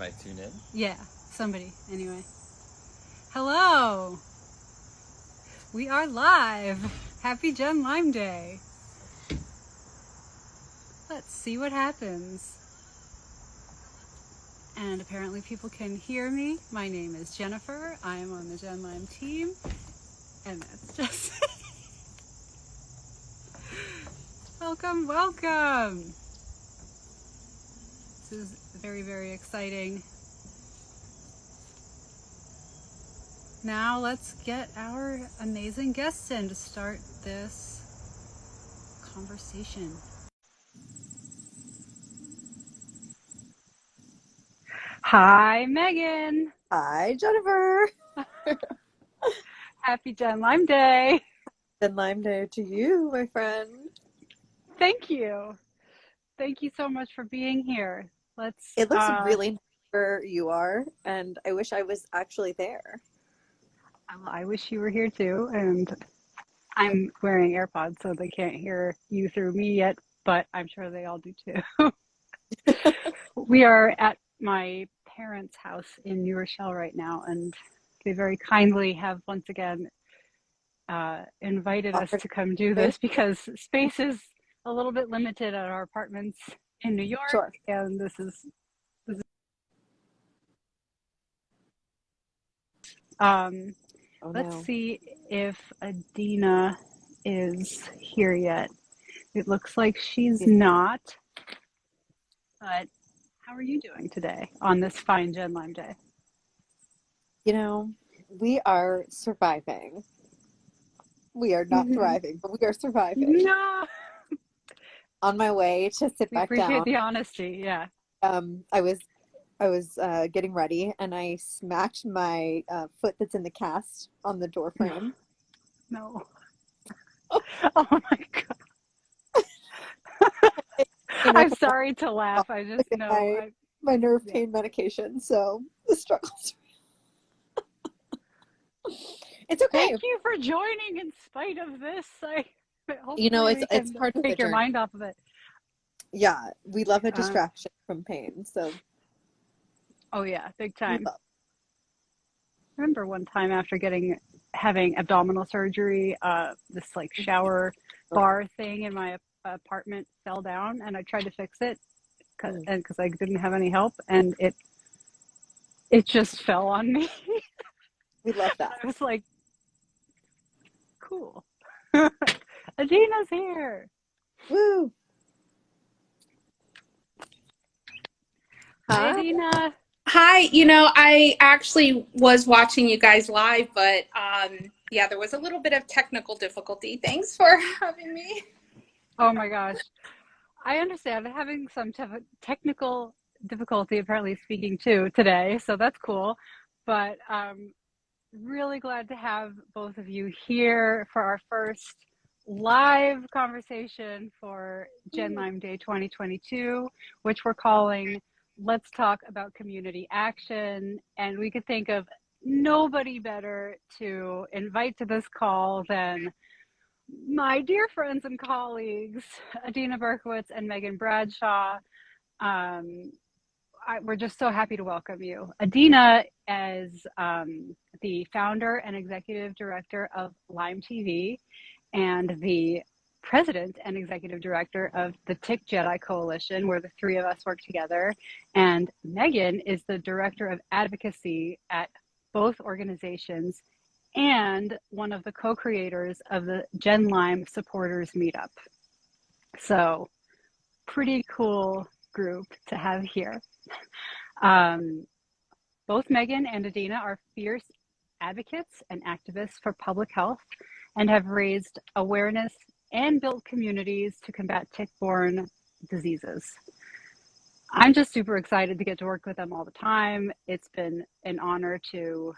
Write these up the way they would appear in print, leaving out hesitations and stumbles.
if I tune in? Yeah, somebody, anyway. Hello! We are live! Happy Gen Lyme Day! Let's see what happens. And apparently people can hear me. My name is Jennifer. I am on the Gen Lyme team. And that's just... Welcome, welcome! This is very, very exciting. Now let's get our amazing guests in to start this conversation. Hi, Megan. Hi, Jennifer. Happy Gen Lyme Day. Gen Lyme Day to you, my friend. Thank you. Thank you so much for being here. It looks really nice where you are, and I wish I was actually there. I wish you were here too, and I'm wearing AirPods so they can't hear you through me yet, but I'm sure they all do too. We are at my parents' house in New Rochelle right now, and they very kindly have once again invited us to come do this because space is a little bit limited at our apartments in New York. Sure. And this is let's see if Adina is here yet. It looks like she's not, but how are you doing today on this fine Gen Lyme Day? You know, we are surviving. We are not thriving, but we are surviving. No. On my way to sit back down. We appreciate the honesty, yeah. I was getting ready, and I smacked my foot that's in the cast on the door frame. No. Oh my God. I'm sorry to laugh. I just know. My nerve pain medication, so the struggles. It's okay. Thank you for joining in spite of this. It's part of the take your journey. mind off of it. Yeah, we love a distraction from pain. So. Oh yeah, big time. I remember one time after having abdominal surgery, this like shower bar thing in my apartment fell down, and I tried to fix it because I didn't have any help, and it just fell on me. We love that. I was like, cool. Adina's here. Woo. Hi, Adina. Hi, I actually was watching you guys live, but yeah, there was a little bit of technical difficulty. Thanks for having me. Oh my gosh. I understand. I'm having some technical difficulty apparently speaking too today, so that's cool. But really glad to have both of you here for our first live conversation for Gen Lyme Day 2022, which we're calling Let's Talk About Community Action. And we could think of nobody better to invite to this call than my dear friends and colleagues, Adina Bercowicz and Meghan Bradshaw. We're just so happy to welcome you. Adina is the founder and executive director of LymeTV and the president and executive director of the Tick JEDI Coalition, where the three of us work together. And Meghan is the director of Advocacy at both organizations and one of the co-creators of the Gen Lyme Supporters Meetup. So pretty cool group to have here. Both Meghan and Adina are fierce advocates and activists for public health and have raised awareness and built communities to combat tick-borne diseases. I'm just super excited to get to work with them all the time. It's been an honor to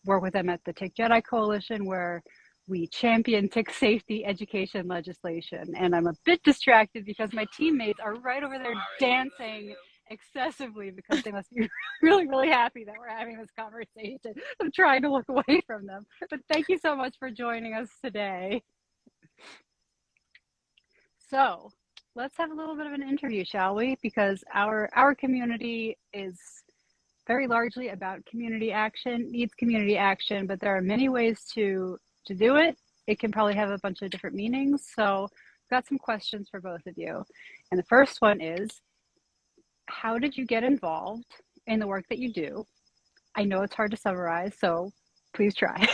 work with them at the Tick JEDI Coalition, where we champion tick safety education legislation. And I'm a bit distracted because my teammates are right over there dancing excessively because they must be really, really happy that we're having this conversation. I'm trying to look away from them. But thank you so much for joining us today. So let's have a little bit of an interview, shall we? Because our community is very largely about community action, needs community action, but there are many ways to do it. It can probably have a bunch of different meanings. So I've got some questions for both of you. And the first one is, how did you get involved in the work that you do? I know it's hard to summarize, so please try.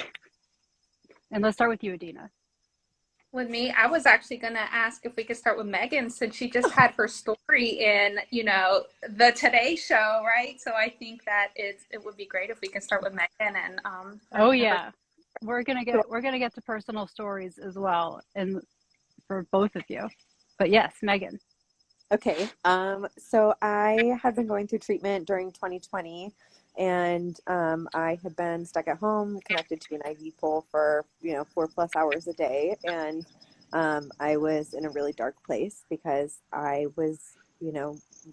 And let's start with you, Adina. With me, I was actually going to ask if we could start with Meghan, since she just had her story in, you know, the Today Show, right? So I think that it would be great if we can start with Meghan and oh yeah, we're gonna get to personal stories as well, and for both of you. But yes, Meghan. Okay. So I had been going through treatment during 2020, and I had been stuck at home connected to an IV pole for 4+ hours a day, and I was in a really dark place because I was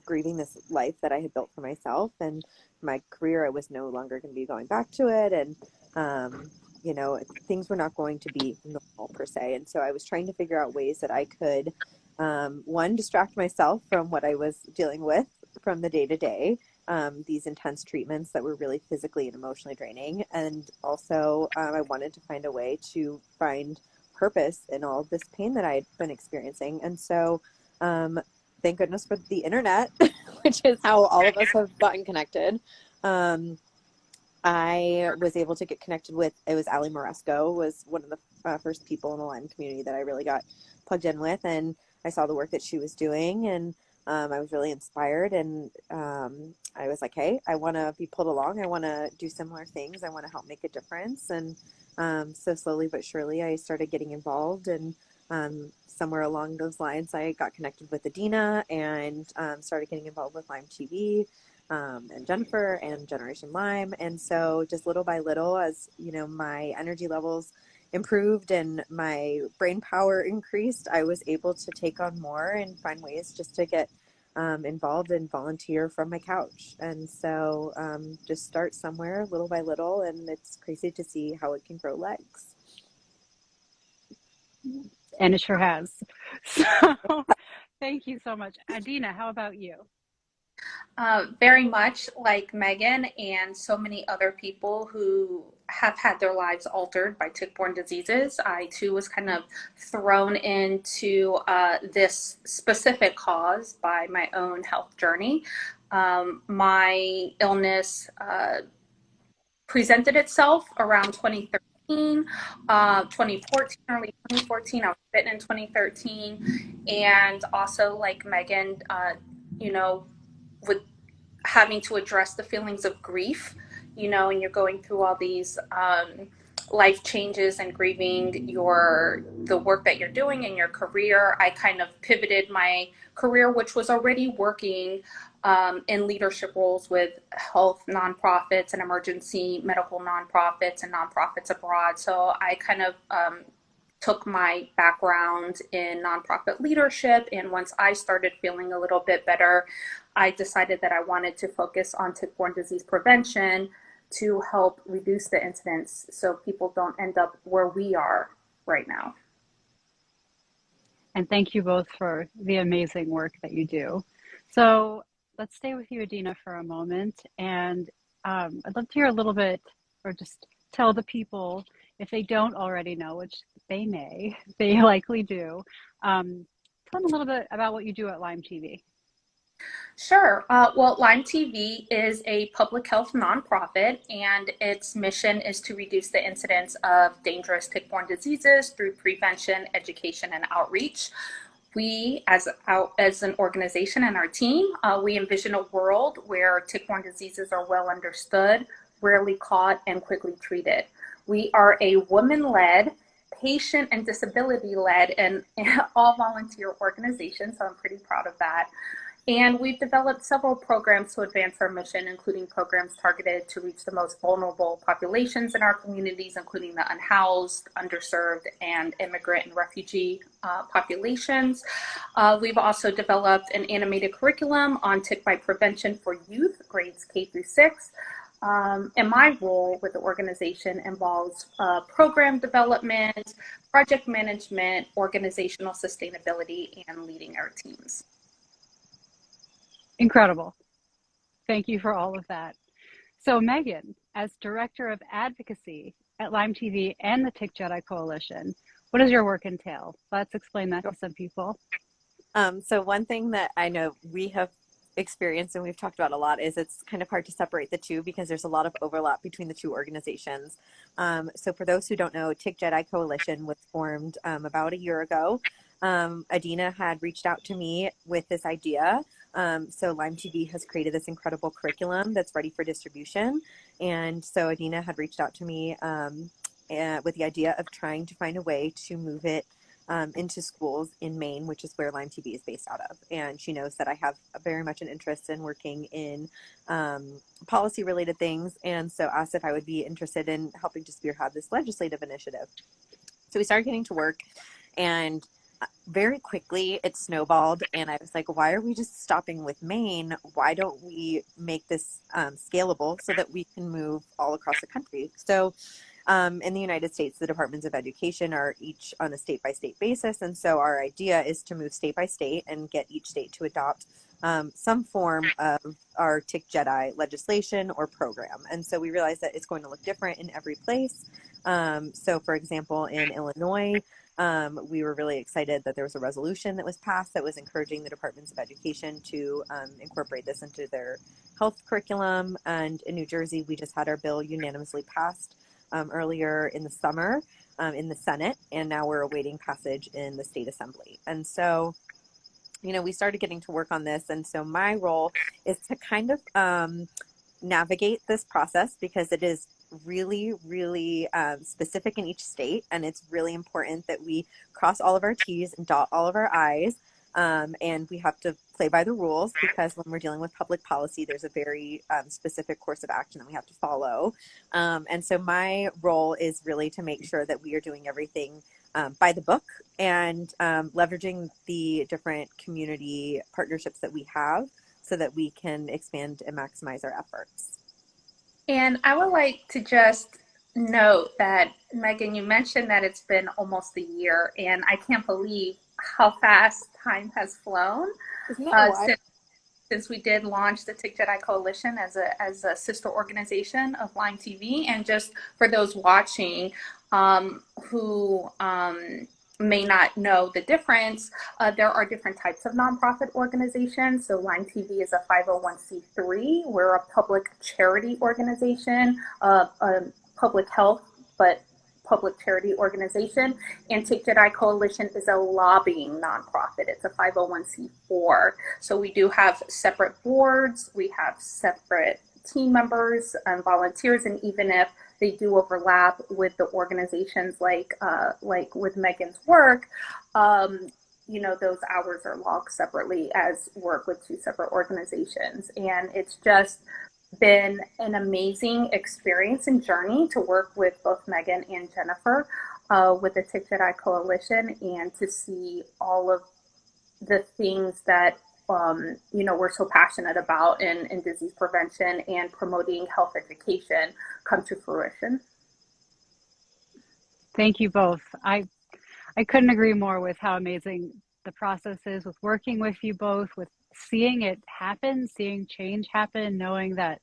grieving this life that I had built for myself, and my career, I was no longer going to be going back to it, and things were not going to be normal per se, and so I was trying to figure out ways that I could one, distract myself from what I was dealing with from the day to day, these intense treatments that were really physically and emotionally draining. And also, I wanted to find a way to find purpose in all of this pain that I had been experiencing. And so, thank goodness for the internet, which is how all of us have gotten connected. I was able to get connected with, it was Ali Moresco, was one of the first people in the Lyme community that I really got plugged in with. And I saw the work that she was doing, and I was really inspired, and I was like, hey, I want to be pulled along. I want to do similar things. I want to help make a difference. And so slowly but surely I started getting involved, and somewhere along those lines I got connected with Adina and started getting involved with LymeTV and Jennifer and Generation Lyme. And so just little by little, as my energy levels improved and my brain power increased, I was able to take on more and find ways just to get involved and volunteer from my couch. And so just start somewhere little by little, and it's crazy to see how it can grow legs. And it sure has. So thank you so much. Adina, how about you? Very much like Meghan and so many other people who have had their lives altered by tick-borne diseases, I too was kind of thrown into this specific cause by my own health journey. My illness presented itself around 2013, 2014, early 2014. I was bitten in 2013, and also like Meghan, with having to address the feelings of grief, and you're going through all these life changes and grieving the work that you're doing in your career. I kind of pivoted my career, which was already working in leadership roles with health nonprofits and emergency medical nonprofits and nonprofits abroad. So I kind of took my background in nonprofit leadership, and once I started feeling a little bit better, I decided that I wanted to focus on tick-borne disease prevention to help reduce the incidence so people don't end up where we are right now. And thank you both for the amazing work that you do. So let's stay with you, Adina, for a moment. And I'd love to hear a little bit, or just tell the people, if they don't already know, which they likely do, tell them a little bit about what you do at LymeTV. Sure. Well, LymeTV is a public health nonprofit, and its mission is to reduce the incidence of dangerous tick-borne diseases through prevention, education, and outreach. We, as an organization and our team, we envision a world where tick-borne diseases are well understood, rarely caught, and quickly treated. We are a women-led, patient and disability-led, and all volunteer organization, so I'm pretty proud of that. And we've developed several programs to advance our mission, including programs targeted to reach the most vulnerable populations in our communities, including the unhoused, underserved, and immigrant and refugee populations. We've also developed an animated curriculum on tick bite prevention for youth, grades K through 6. And my role with the organization involves program development, project management, organizational sustainability, and leading our teams. Incredible. Thank you for all of that. So Meghan, as Director of Advocacy at LymeTV and the Tick JEDI Coalition, what does your work entail? Let's explain that to some people. So one thing that I know we have experienced and we've talked about a lot is it's kind of hard to separate the two because there's a lot of overlap between the two organizations. So for those who don't know, Tick JEDI Coalition was formed about a year ago. Adina had reached out to me with this idea. So LymeTV has created this incredible curriculum that's ready for distribution. And so Adina had reached out to me with the idea of trying to find a way to move it into schools in Maine, which is where LymeTV is based out of. And she knows that I have very much an interest in working in policy related things. And so asked if I would be interested in helping to spearhead this legislative initiative. So we started getting to work, and very quickly it snowballed. And I was like, why are we just stopping with Maine? Why don't we make this scalable so that we can move all across the country? So in the United States, the Departments of Education are each on a state-by-state basis. And so our idea is to move state by state and get each state to adopt some form of our Tick JEDI legislation or program. And so we realized that it's going to look different in every place. So for example, in Illinois, we were really excited that there was a resolution that was passed that was encouraging the Departments of Education to incorporate this into their health curriculum. And in New Jersey, we just had our bill unanimously passed earlier in the summer in the Senate, and now we're awaiting passage in the state assembly. And so, you know, we started getting to work on this. And so my role is to kind of navigate this process because it is really, really specific in each state. And it's really important that we cross all of our T's and dot all of our I's. And we have to play by the rules because when we're dealing with public policy, there's a very specific course of action that we have to follow. And so my role is really to make sure that we are doing everything by the book and leveraging the different community partnerships that we have so that we can expand and maximize our efforts. And I would like to just note that, Meghan, you mentioned that it's been almost a year, and I can't believe how fast time has flown since we did launch the Tick JEDI Coalition as a sister organization of LymeTV. And just for those watching who may not know the difference, there are different types of nonprofit organizations. So LymeTV is a 501c3. We're a public charity organization, a public health, but public charity organization. And Tick JEDI Coalition is a lobbying nonprofit. It's a 501c4. So we do have separate boards, we have separate team members and volunteers, and even if they do overlap with the organizations like with Meghan's work, you know, those hours are logged separately as work with two separate organizations. And it's just been an amazing experience and journey to work with both Meghan and Jennifer with the Tick JEDI Coalition, and to see all of the things that you know, we're so passionate about in disease prevention and promoting health education come to fruition. Thank you both. I couldn't agree more with how amazing the process is with working with you both, with seeing it happen, seeing change happen, knowing that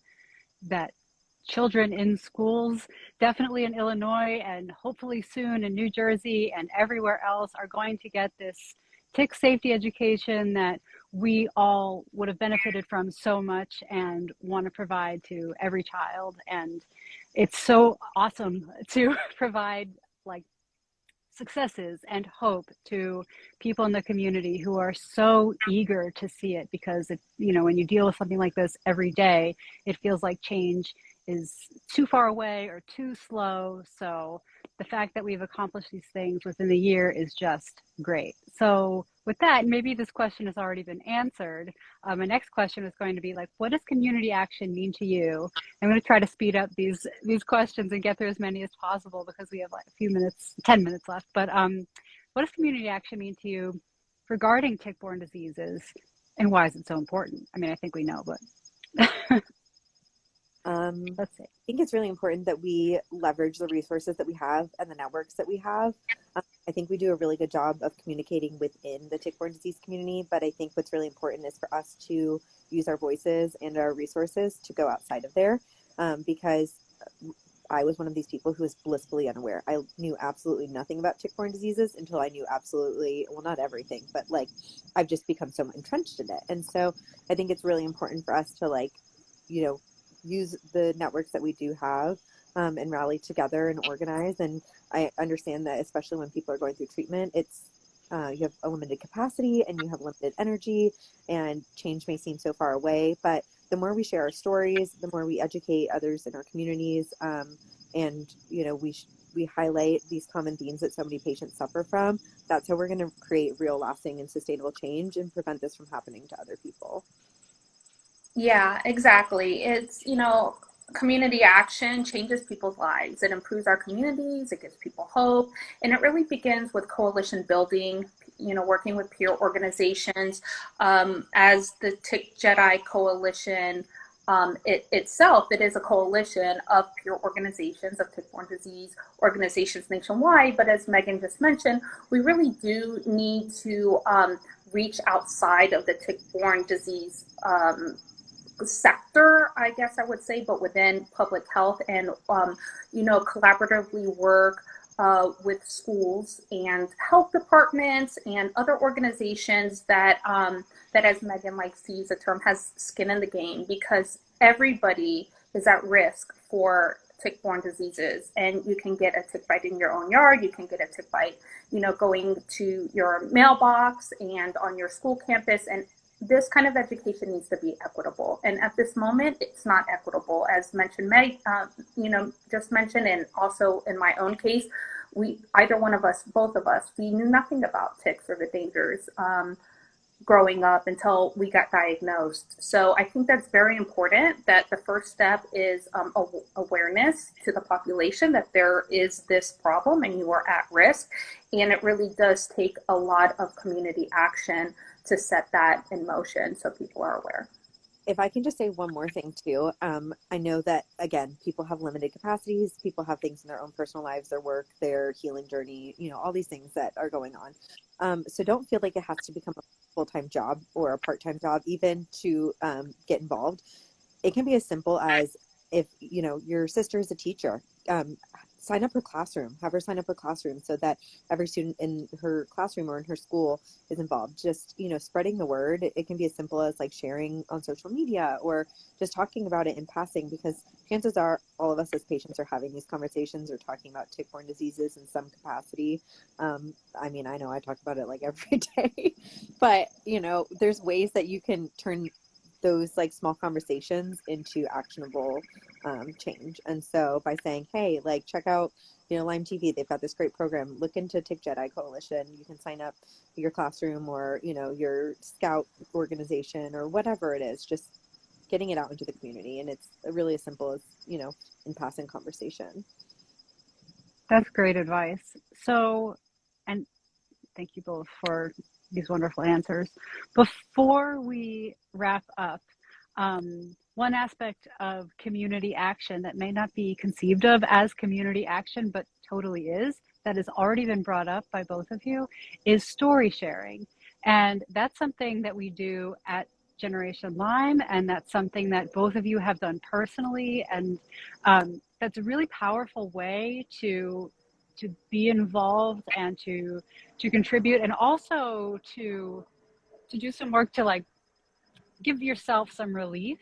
children in schools, definitely in Illinois and hopefully soon in New Jersey and everywhere else, are going to get this tick safety education that we all would have benefited from so much and want to provide to every child. And it's so awesome to provide like successes and hope to people in the community who are so eager to see it, because it, you know, when you deal with something like this every day, it feels like change is too far away or too slow. So the fact that we've accomplished these things within the year is just great. So with that, maybe this question has already been answered. My next question is going to be like, what does community action mean to you? I'm going to try to speed up these questions and get through as many as possible because we have like a few minutes, 10 minutes left. But what does community action mean to you regarding tick-borne diseases, and why is it so important? I mean, I think we know, but let's see. I think it's really important that we leverage the resources that we have and the networks that we have. I think we do a really good job of communicating within the tick-borne disease community, but I think what's really important is for us to use our voices and our resources to go outside of there. because I was one of these people who was blissfully unaware. I knew absolutely nothing about tick-borne diseases until I knew absolutely, well, not everything, but like I've just become so entrenched in it. And so I think it's really important for us to like, you know, use the networks that we do have and rally together and organize. And I understand that especially when people are going through treatment, it's you have a limited capacity and you have limited energy, and change may seem so far away, but the more we share our stories, the more we educate others in our communities, and you know, we highlight these common themes that so many patients suffer from. That's how we're going to create real, lasting, and sustainable change and prevent this from happening to other people. Yeah, exactly. It's, you know, community action changes people's lives. It improves our communities, it gives people hope, and it really begins with coalition building, you know, working with peer organizations. As the Tick JEDI Coalition itself, it is a coalition of peer organizations of tick-borne disease organizations nationwide. But as Meghan just mentioned, we really do need to reach outside of the tick-borne disease sector, I guess I would say, but within public health, and you know, collaboratively work with schools and health departments and other organizations that that, as Meghan likes to use the term, has skin in the game, because everybody is at risk for tick-borne diseases. And you can get a tick bite in your own yard, you can get a tick bite, you know, going to your mailbox and on your school campus. And this kind of education needs to be equitable. And at this moment, it's not equitable. As mentioned, Meg, you know, just mentioned, and also in my own case, either one of us, both of us, we knew nothing about ticks or the dangers growing up until we got diagnosed. So I think that's very important, that the first step is awareness to the population that there is this problem and you are at risk. And it really does take a lot of community action to set that in motion so people are aware. If I can just say one more thing too, I know that, again, people have limited capacities, people have things in their own personal lives, their work, their healing journey, you know, all these things that are going on. So don't feel like it has to become a full-time job or a part-time job even to get involved. It can be as simple as, if, you know, your sister is a teacher, sign up her classroom, have her sign up her classroom so that every student in her classroom or in her school is involved. Just, you know, spreading the word. It can be as simple as like sharing on social media or just talking about it in passing, because chances are all of us as patients are having these conversations or talking about tick-borne diseases in some capacity. I mean, I know I talk about it like every day, but you know, there's ways that you can turn those like small conversations into actionable change. And so by saying, hey, like, check out, you know, LymeTV, they've got this great program, look into Tick JEDI Coalition, you can sign up for your classroom or, you know, your scout organization or whatever it is, just getting it out into the community. And it's really as simple as, you know, in passing conversation. That's great advice. So, and thank you both for these wonderful answers. Before we wrap up, one aspect of community action that may not be conceived of as community action, but totally is, that has already been brought up by both of you, is story sharing. And that's something that we do at Generation Lyme, and that's something that both of you have done personally. And that's a really powerful way to be involved and to contribute, and also to do some work to like give yourself some relief.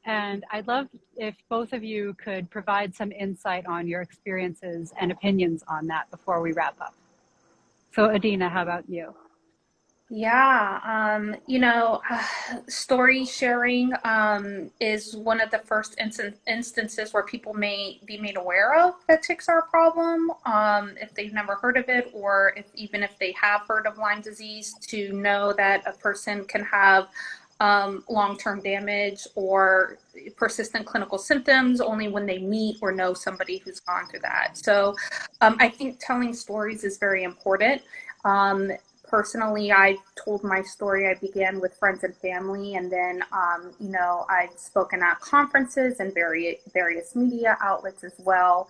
And I'd love if both of you could provide some insight on your experiences and opinions on that before we wrap up. So Adina, how about you? Yeah, you know, story sharing is one of the first instances where people may be made aware of that ticks are a problem, if they've never heard of it, or even if they have heard of Lyme disease, to know that a person can have long-term damage or persistent clinical symptoms only when they meet or know somebody who's gone through that. So I think telling stories is very important. Personally, I told my story. I began with friends and family, and then, you know, I've spoken at conferences and various media outlets as well,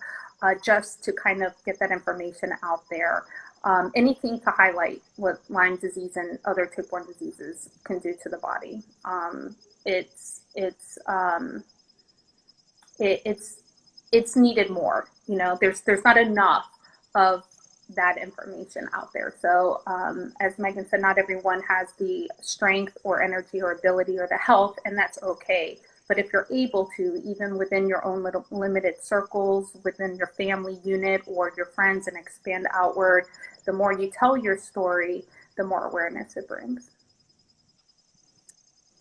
just to kind of get that information out there. Anything to highlight what Lyme disease and other tick-borne diseases can do to the body. It's it's needed more. You know, there's not enough of that information out there. So as Meghan said, not everyone has the strength or energy or ability or the health, and that's okay. But if you're able to, even within your own little limited circles, within your family unit or your friends, and expand outward, the more you tell your story, the more awareness it brings.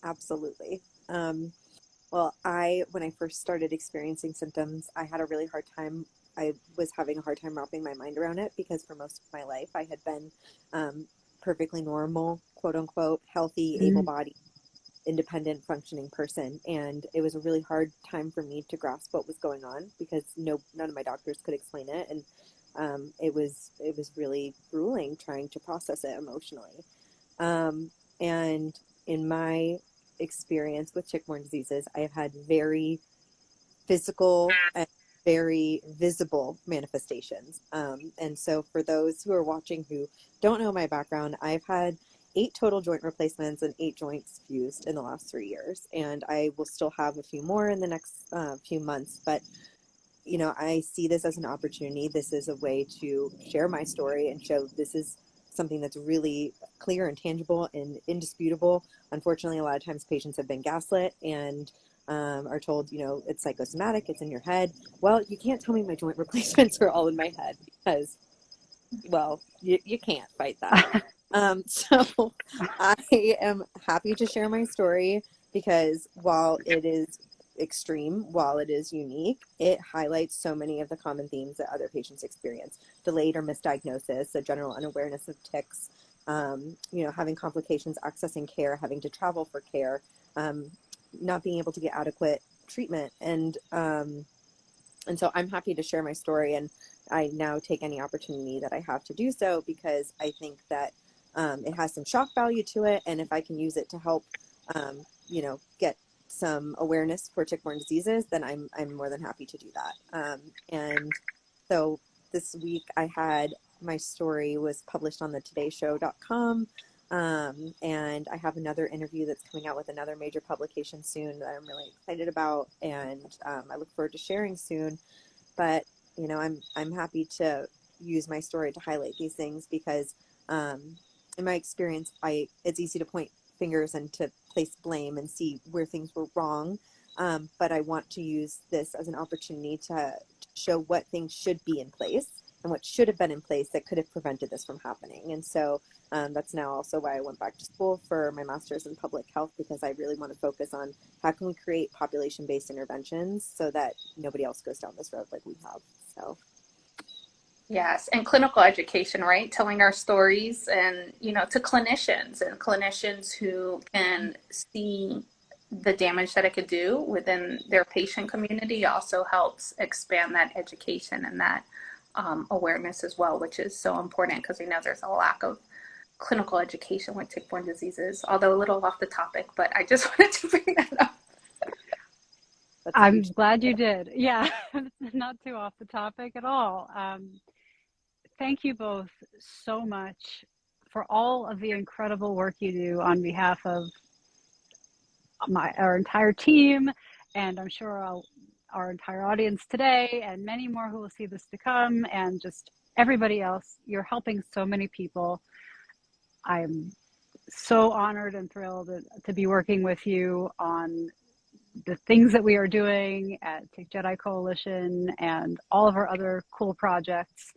Absolutely. Well, when I first started experiencing symptoms, I had a really hard time. I was having a hard time wrapping my mind around it because for most of my life, I had been perfectly normal, quote unquote, healthy, able-bodied, independent, functioning person. And it was a really hard time for me to grasp what was going on because none of my doctors could explain it. And it was really grueling trying to process it emotionally. And in my experience with tick-borne diseases, I have had very physical and very visible manifestations. And so for those who are watching who don't know my background, I've had 8 total joint replacements and 8 joints fused in the last 3 years. And I will still have a few more in the next few months. But, you know, I see this as an opportunity. This is a way to share my story and show this is something that's really clear and tangible and indisputable. Unfortunately, a lot of times patients have been gaslit and are told, you know, it's psychosomatic, it's in your head. Well, you can't tell me my joint replacements are all in my head because, well, you can't fight that. So I am happy to share my story because while it is extreme, while it is unique, it highlights so many of the common themes that other patients experience. Delayed or misdiagnosis, a general unawareness of ticks, you know, having complications, accessing care, having to travel for care, not being able to get adequate treatment. And so I'm happy to share my story, and I now take any opportunity that I have to do so because I think that it has some shock value to it. And if I can use it to help, you know, get some awareness for tick-borne diseases, then I'm more than happy to do that. And so this week my story was published on the todayshow.com. And I have another interview that's coming out with another major publication soon that I'm really excited about. And I look forward to sharing soon. But, you know, I'm happy to use my story to highlight these things because in my experience, it's easy to point fingers and to place blame and see where things were wrong. But I want to use this as an opportunity to show what things should be in place and what should have been in place that could have prevented this from happening. And so that's now also why I went back to school for my master's in public health, because I really want to focus on how can we create population-based interventions so that nobody else goes down this road like we have. So. Yes, and clinical education, right? Telling our stories and, you know, to clinicians who can see the damage that it could do within their patient community also helps expand that education and that awareness as well, which is so important because we know there's a lack of clinical education with tick-borne diseases, although a little off the topic, but I just wanted to bring that up. I'm glad you did. Yeah, not too off the topic at all. Thank you both so much for all of the incredible work you do on behalf of our entire team, and I'm sure our entire audience today, and many more who will see this to come, and just everybody else. You're helping so many people. I'm so honored and thrilled to be working with you on the things that we are doing at Tick JEDI Coalition and all of our other cool projects.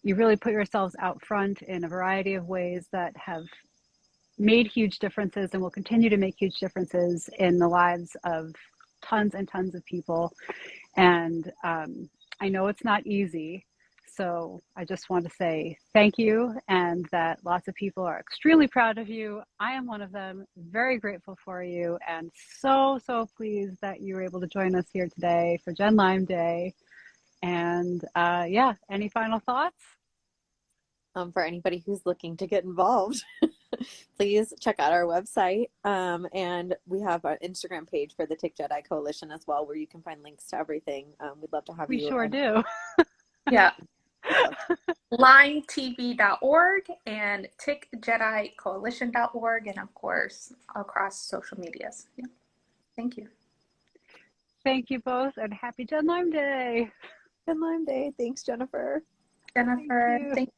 You really put yourselves out front in a variety of ways that have made huge differences and will continue to make huge differences in the lives of tons and tons of people. And I know it's not easy. So I just want to say thank you, and that lots of people are extremely proud of you. I am one of them, very grateful for you, and so pleased that you were able to join us here today for Gen Lyme Day. And yeah, any final thoughts? For anybody who's looking to get involved, please check out our website. And we have an Instagram page for the Tick JEDI Coalition as well, where you can find links to everything. We'd love to have you. We sure do. Yeah. LymeTV.org and TickJEDICoalition.org, and of course across social medias. Yeah. Thank you. Thank you both, and happy Gen Lyme Day. Gen Lyme Day. Thanks, Jennifer. Jennifer, Thank you. thank